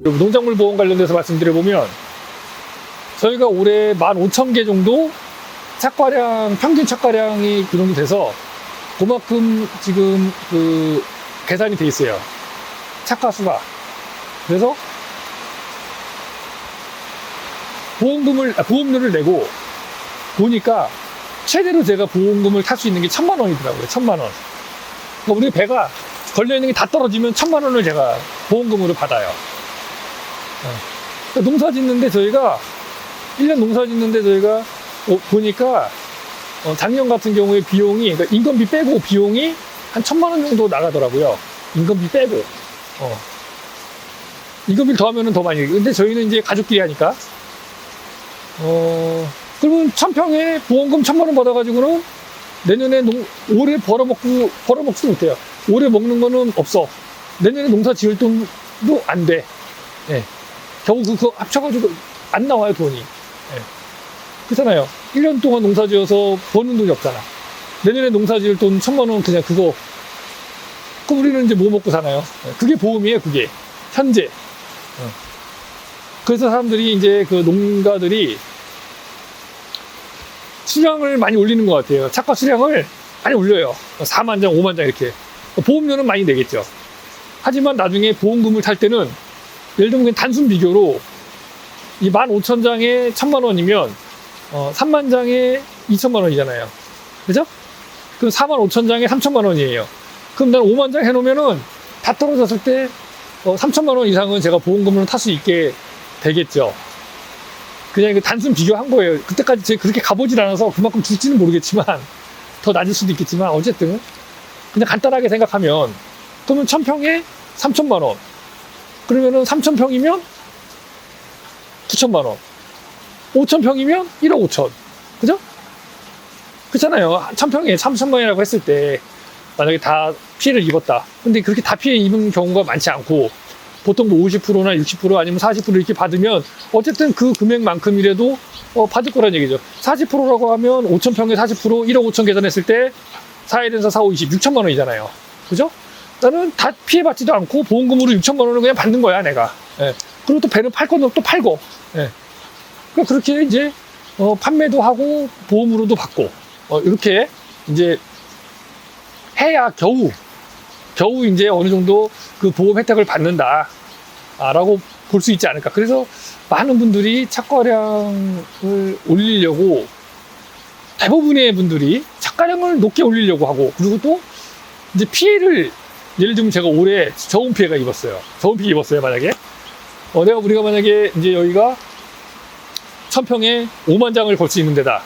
농작물 보험 관련돼서 말씀드려보면 저희가 올해 15,000개 정도 착과량, 평균 착과량이 그 정도 돼서 그만큼 지금 그 계산이 돼 있어요. 착과 수가. 그래서 보험료를 내고 보니까 최대로 제가 보험금을 탈 수 있는 게 1,000만 원이더라고요. 1,000만 원. 그러니까 우리 배가 걸려있는 게 다 떨어지면 1,000만 원을 제가 보험금으로 받아요. 그러니까 농사 짓는데 저희가 1년 농사 짓는데 저희가 보니까 작년 같은 경우에 비용이, 그러니까 인건비 빼고 비용이 한 1,000만 원 정도 나가더라고요. 인건비 빼고. 인건비를 더하면 더 많이. 근데 저희는 이제 가족끼리 하니까. 그러면 1,000평에 보험금 1,000만 원 받아가지고는 내년에 올해 벌어먹지도 못해요. 올해 먹는 거는 없어. 내년에 농사 지을 돈도 안 돼. 예. 겨우 그거 합쳐가지고 안 나와요, 돈이. 예. 그렇잖아요. 1년 동안 농사 지어서 버는 돈이 없잖아. 내년에 농사 지을 돈 1,000만 원 그냥 그거. 그럼 우리는 이제 뭐 먹고 사나요? 예. 그게 보험이에요, 그게. 현재. 그래서 사람들이 이제 그 농가들이 수량을 많이 올리는 것 같아요. 착과 수량을 많이 올려요. 4만 장, 5만 장 이렇게. 보험료는 많이 내겠죠. 하지만 나중에 보험금을 탈 때는 예를 들면 단순 비교로 이 15,000장에 1,000만 원이면 3만 장에 2,000만 원이잖아요. 그죠? 그럼 45,000장에 3,000만 원이에요. 그럼 난 5만 장 해놓으면은 다 떨어졌을 때 3,000만 원 이상은 제가 보험금을 탈 수 있게 되겠죠. 그냥 이거 단순 비교한 거예요. 그때까지 제가 그렇게 가보질 않아서 그만큼 줄지는 모르겠지만 더 낮을 수도 있겠지만 어쨌든 그냥 간단하게 생각하면 그러면 1,000평에 3,000만 원. 그러면은 3,000평이면 9,000만 원. 5,000평이면 1억 5천. 그죠? 그렇잖아요. 1,000평에 3,000만 원이라고 했을 때 만약에 다 피해를 입었다. 근데 그렇게 다 피해 입은 경우가 많지 않고 보통 뭐 50%나 60% 아니면 40% 이렇게 받으면 어쨌든 그 금액만큼이라도 받을 거란 얘기죠. 40%라고 하면 5,000평에 40% 1억 5천 계산했을 때 4일에서 4, 5, 20, 6천만 원이잖아요. 그죠? 나는 다 피해받지도 않고 보험금으로 6천만 원을 그냥 받는 거야, 내가. 예. 그리고 또 배는 팔 거는 또 팔고. 예. 그러니까 그렇게 이제 판매도 하고 보험으로도 받고 이렇게 이제 해야 겨우 이제 어느 정도 그 보험 혜택을 받는다. 라고 볼 수 있지 않을까. 그래서 많은 분들이 착과량을 올리려고 대부분의 분들이 착과량을 높게 올리려고 하고 그리고 또 이제 피해를 예를 들면 제가 올해 저온 피해가 입었어요. 저온 피해 입었어요, 만약에. 우리가 만약에 이제 여기가 1,000평에 5만 장을 걸 수 있는 데다.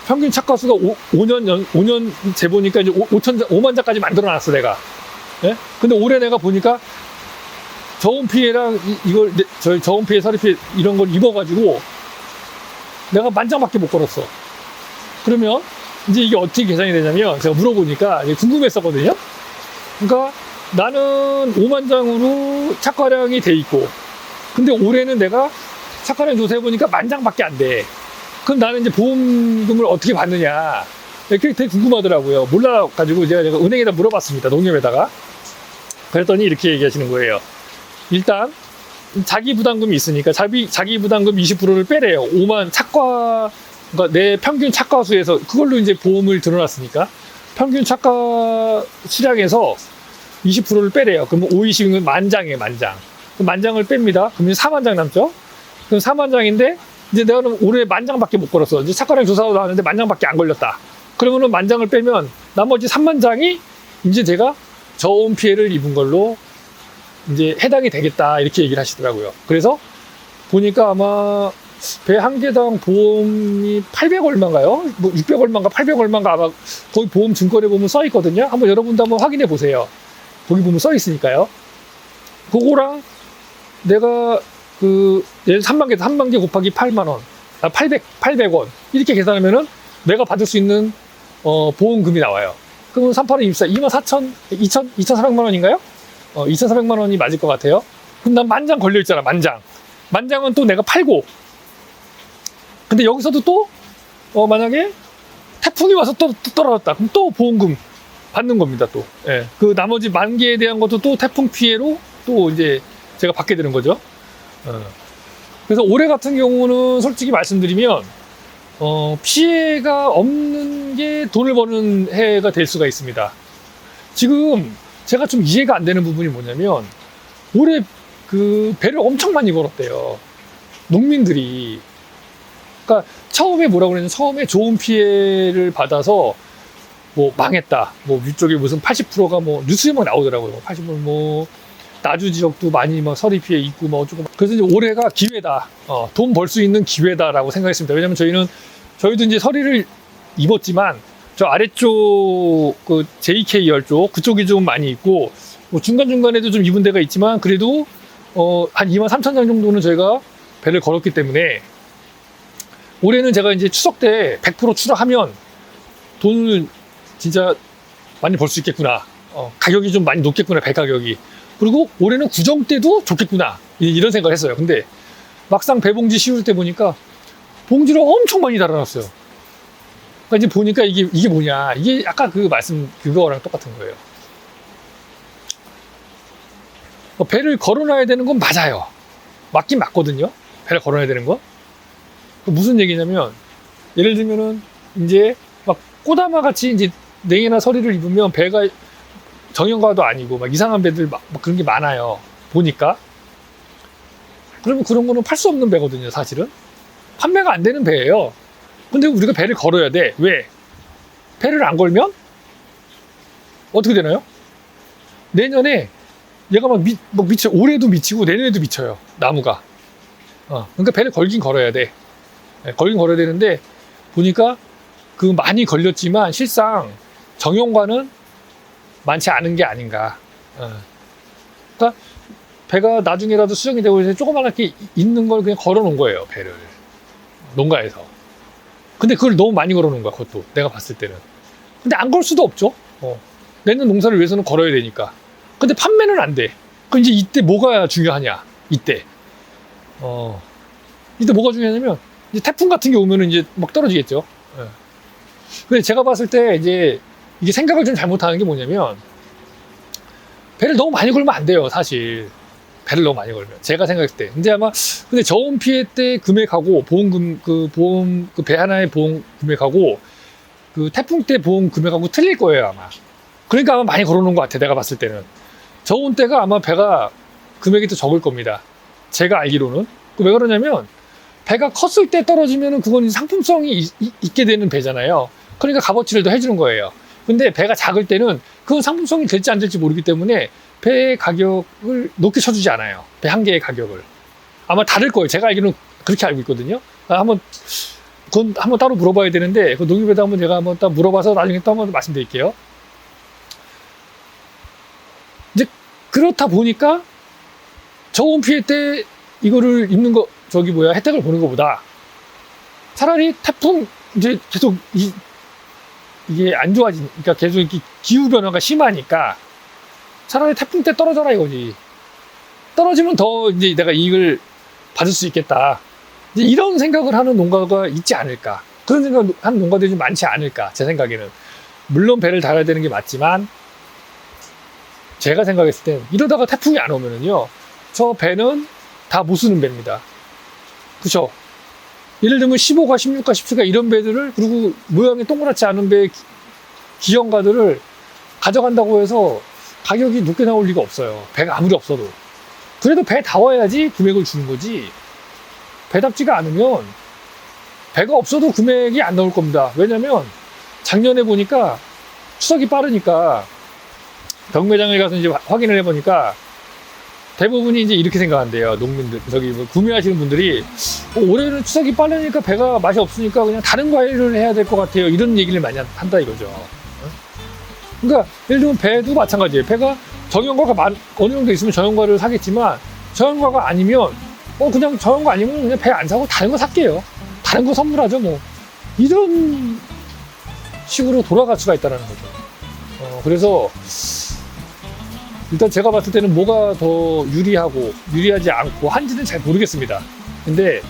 평균 착과 수가 5년 재보니까 이제 5만 장까지 만들어 놨어, 내가. 예? 근데 올해 내가 보니까 저온 피해랑 저온 피해, 서리 피해 이런 걸 입어가지고 내가 10,000장밖에 못 걸었어. 그러면 이제 이게 어떻게 계산이 되냐면 제가 물어보니까 궁금했었거든요. 그러니까 나는 5만 장으로 착과량이 돼 있고 근데 올해는 내가 착과량 조사해보니까 10,000장밖에 안 돼. 그럼 나는 이제 보험금을 어떻게 받느냐. 이렇게 되게 궁금하더라고요. 몰라가지고 제가 은행에다 물어봤습니다. 농협에다가. 그랬더니 이렇게 얘기하시는 거예요. 일단 자기 부담금이 있으니까 자기 부담금 20%를 빼래요. 5만 착과, 그러니까 내 평균 착과 수에서 그걸로 이제 보험을 들어놨으니까 평균 착과 수량에서 20%를 빼래요. 그러면 5, 20은 10,000장이에요, 10,000장. 그럼 10,000장을 뺍니다. 그러면 4만 장 남죠? 그럼 4만 장인데 이제 내가 올해 10,000장밖에 못 걸었어. 이제 착과량 조사도 하는데 10,000장밖에 안 걸렸다. 그러면은 10,000장을 빼면 나머지 3만 장이 이제 제가 저온 피해를 입은 걸로 이제 해당이 되겠다 이렇게 얘기를 하시더라고요. 그래서 보니까 아마 배 한 개당 보험이 800 얼마인가요? 뭐 600 얼마인가 800 얼마인가 아마 거기 보험 증권에 보면 써 있거든요. 한번 여러분도 한번 확인해 보세요. 거기 보면 써 있으니까요. 그거랑 내가 예를 3만 개 곱하기 8만 원, 800원 이렇게 계산하면은 내가 받을 수 있는 보험금이 나와요. 그러면 38은 24, 24,400만 원인가요? 2,400만 원이 맞을 것 같아요. 그럼 난 10,000장 걸려있잖아, 10,000장. 10,000장은 또 내가 팔고. 근데 여기서도 또, 만약에 태풍이 와서 또 떨어졌다. 그럼 또 보험금 받는 겁니다, 또. 예. 그 나머지 10,000개에 대한 것도 또 태풍 피해로 또 이제 제가 받게 되는 거죠. 그래서 올해 같은 경우는 솔직히 말씀드리면 피해가 없는 게 돈을 버는 해가 될 수가 있습니다. 지금 제가 좀 이해가 안 되는 부분이 뭐냐면 올해 그 배를 엄청 많이 걸었대요. 농민들이. 그러니까 처음에 뭐라고 그랬냐면 처음에 좋은 피해를 받아서 뭐 망했다. 뭐 위쪽에 무슨 80%가 뭐 뉴스에 막 나오더라고요. 80% 뭐 나주 지역도 많이 막 서리 피해 있고 뭐 어쩌고. 그래서 이제 올해가 기회다. 돈 벌 수 있는 기회다라고 생각했습니다. 왜냐면 저희도 이제 서리를 입었지만 저 아래쪽 그 JK 열 쪽 그쪽이 좀 많이 있고 뭐 중간중간에도 좀 입은 데가 있지만 그래도 한 23,000장 정도는 저희가 배를 걸었기 때문에 올해는 제가 이제 추석 때 100% 출하하면 돈을 진짜 많이 벌 수 있겠구나. 가격이 좀 많이 높겠구나, 배 가격이. 그리고 올해는 구정 때도 좋겠구나. 이런 생각을 했어요. 근데 막상 배 봉지 씌울 때 보니까 봉지를 엄청 많이 달아놨어요. 그러니까 이제 보니까 이게 뭐냐. 이게 아까 그 말씀 그거랑 똑같은 거예요. 배를 걸어놔야 되는 건 맞아요. 맞긴 맞거든요. 배를 걸어놔야 되는 거. 무슨 얘기냐면 예를 들면은 이제 막 꼬다마 같이 이제 냉해나 서리를 입으면 배가 정형과도 아니고 막 이상한 배들 막 그런 게 많아요. 보니까. 그러면 그런 거는 팔 수 없는 배거든요, 사실은. 판매가 안 되는 배예요. 근데 우리가 배를 걸어야 돼. 왜? 배를 안 걸면 어떻게 되나요? 내년에 얘가 막 미쳐, 올해도 미치고 내년에도 미쳐요. 나무가. 그러니까 배를 걸긴 걸어야 돼. 걸긴 걸어야 되는데 보니까 그 많이 걸렸지만 실상 정형과는 많지 않은 게 아닌가. 그러니까 배가 나중에라도 수정이 되고 이제 조그맣게 있는 걸 그냥 걸어 놓은 거예요, 배를. 농가에서. 근데 그걸 너무 많이 걸어 놓은 거야, 그것도. 내가 봤을 때는. 근데 안 걸 수도 없죠. 내년 농사를 위해서는 걸어야 되니까. 근데 판매는 안 돼. 그럼 이제 이때 뭐가 중요하냐, 이때. 이때 뭐가 중요하냐면, 이제 태풍 같은 게 오면은 이제 막 떨어지겠죠. 근데 제가 봤을 때 이제 이게 생각을 좀 잘못하는 게 뭐냐면, 배를 너무 많이 걸면 안 돼요, 사실. 배를 너무 많이 걸면. 제가 생각했을 때. 근데 저온 피해 때 금액하고, 그 배 하나의 보험 금액하고, 그 태풍 때 보험 금액하고 틀릴 거예요, 아마. 그러니까 아마 많이 걸어놓은 것 같아, 내가 봤을 때는. 저온 때가 아마 배가 금액이 더 적을 겁니다. 제가 알기로는. 왜 그러냐면, 배가 컸을 때 떨어지면은 그건 상품성이 있게 되는 배잖아요. 그러니까 값어치를 더 해주는 거예요. 근데 배가 작을 때는 그건 상품성이 될지 안 될지 모르기 때문에 배의 가격을 높게 쳐주지 않아요. 배 한 개의 가격을. 아마 다를 거예요. 제가 알기로는 그렇게 알고 있거든요. 그건 한번 따로 물어봐야 되는데, 그 농협에다 제가 한번 딱 물어봐서 나중에 또 한번 말씀드릴게요. 이제 그렇다 보니까 저온 피해 때 이거를 입는 거, 혜택을 보는 것보다 차라리 태풍, 이제 계속 이게 안 좋아지니까 계속 이렇게 기후 변화가 심하니까 차라리 태풍 때 떨어져라 이거지. 떨어지면 더 이제 내가 이익을 받을 수 있겠다. 이제 이런 생각을 하는 농가가 있지 않을까. 그런 생각을 하는 농가들이 좀 많지 않을까. 제 생각에는. 물론 배를 달아야 되는 게 맞지만 제가 생각했을 땐 이러다가 태풍이 안 오면은요, 저 배는 다 못 쓰는 배입니다. 그쵸? 예를 들면 15가, 16가, 17가 이런 배들을, 그리고 모양이 동그랗지 않은 배의 기형가들을 가져간다고 해서 가격이 높게 나올 리가 없어요. 배가 아무리 없어도. 그래도 배 다워야지 금액을 주는 거지. 배답지가 않으면 배가 없어도 금액이 안 나올 겁니다. 왜냐면 작년에 보니까 추석이 빠르니까 경매장에 가서 이제 확인을 해보니까 대부분이 이제 이렇게 생각한대요. 농민들, 구매하시는 분들이 올해는 추석이 빠르니까 배가 맛이 없으니까 그냥 다른 과일을 해야 될 것 같아요. 이런 얘기를 많이 한다 이거죠. 그러니까 예를 들면 배도 마찬가지예요. 배가 정형과가 어느 정도 있으면 정형과를 사겠지만 정형과가 아니면 그냥 정형과 아니면 그냥 배 안 사고 다른 거 살게요. 다른 거 선물하죠 뭐. 이런 식으로 돌아갈 수가 있다는 거죠. 그래서 일단 제가 봤을 때는 뭐가 더 유리하지 않고 한지는 잘 모르겠습니다. 근데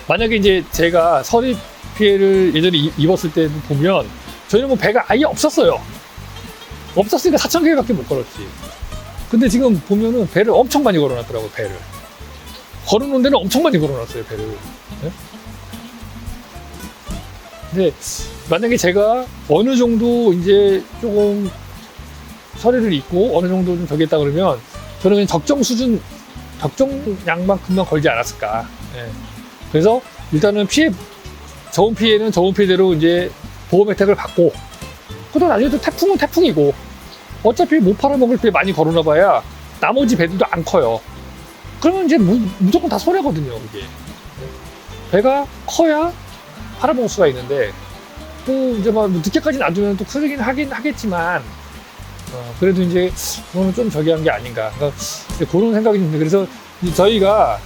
만약에 이제 제가 서리 피해를 예전에 입었을 때 보면 저희는 뭐 배가 아예 없었어요. 없었으니까 4,000개밖에 못 걸었지. 근데 지금 보면은 배를 엄청 많이 걸어놨더라고요, 배를. 걸어놓은 데는 엄청 많이 걸어놨어요, 배를. 네? 근데 만약에 제가 어느 정도 이제 조금 서류를 읽고 어느 정도 좀 저기 했다 그러면 저는 그냥 적정 수준, 적정량만큼만 걸지 않았을까. 예. 그래서 일단은 저온 피해는 저온 피해대로 이제 보험 혜택을 받고, 그러다 나중에 또 태풍은 태풍이고, 어차피 못 팔아먹을 배 많이 걸어놔봐야 나머지 배들도 안 커요. 그러면 이제 무조건 다 손해거든요, 이게. 배가 커야 팔아먹을 수가 있는데, 또 이제 막 늦게까지 놔두면 또 크긴 하겠지만, 그래도 이제 그거는 좀 저기 한 게 아닌가. 그러니까 그런 생각이 듭니다. 그래서 저희가